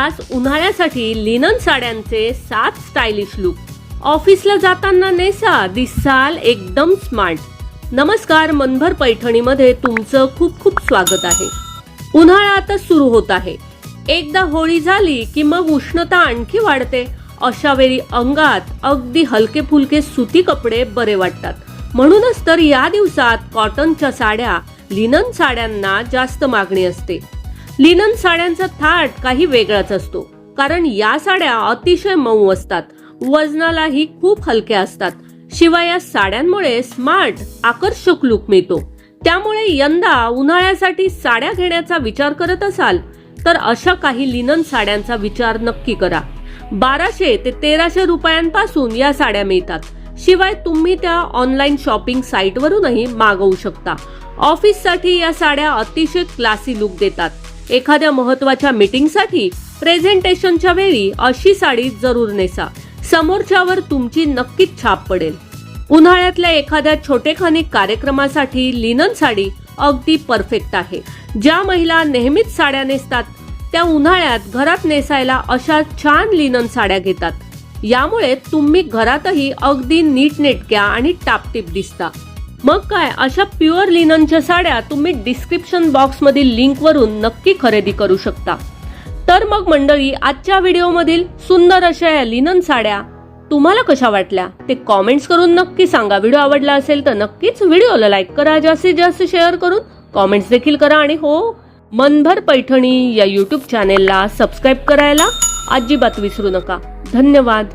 खास उन्हाळ्यासाठी लिनन साड्यांचे 7 stylish look. ऑफिसला जाताना नेसा, दिसाल एकदम स्मार्ट. नमस्कार, मनभर पैठणीमध्ये तुमचं खूप खूप स्वागत आहे. उन्हाळा आता सुरू होत आहे. एकदा होळी झाली की मग उष्णता आणखी वाढते. अशा वेळी अंगात अगदी हलके फुलके सुती कपडे बरे वाटतात. म्हणूनच तर या दिवसात कॉटनच्या साड्या, लिनन साड्यांना जास्त मागणी असते. लिनन साड्यांचा थाट काही वेगळाच असतो, कारण या साड्या अतिशय मऊ असतात, वजनालाही खूप हलक्या असतात. शिवाय या साड्यांमुळे स्मार्ट, आकर्षक लुक मिळतो. त्यामुळे यंदा उन्हाळ्यासाठी साड्या घेण्याचा विचार करत असाल तर अशा काही लिनन साड्यांचा विचार नक्की करा. 1200 ते 1300 रुपयांपासून या साड्या मिळतात. शिवाय तुम्ही त्या ऑनलाईन शॉपिंग साईटवरूनही मागवू शकता. ऑफिससाठी या साड्या अतिशय क्लासी लुक देतात. एखाद्या महत्त्वाच्या मीटिंगसाठी, प्रेझेंटेशनच्या वेळी अशी साडी जरूर नेसा. समोरच्यावर तुमची नक्कीच छाप पडेल. उन्हाळ्यातल्या एखाद्या छोटेखानी कार्यक्रमासाठी लिनन साडी अगदी परफेक्ट आहे. ज्या महिला नेहमीच साड्या नेसतात त्या उन्हाळ्यात घरात नेसायला अशा छान लिनन साड्या घेतात. यामुळे तुम्ही घरातही अगदी नीटनेटक्या आणि टापटीप दिसता. मग काय, अशा प्युअर लिननच्या साड्या तुम्ही डिस्क्रिप्शन बॉक्स मधील लिंक वरून नक्की खरेदी करू शकता. तर मग मंडळी, आजच्या व्हिडिओ मधील सुंदर अशा या लिनन साड्या तुम्हाला कशा वाटल्या ते कॉमेंट्स करून नक्की सांगा. व्हिडिओ आवडला असेल तर नक्कीच व्हिडिओला लाईक करा, जास्तीत जास्त शेअर करून कॉमेंट्स देखील करा. आणि हो, मनभर पैठणी या YouTube चॅनेलला सबस्क्राईब करायला अजिबात विसरू नका. धन्यवाद.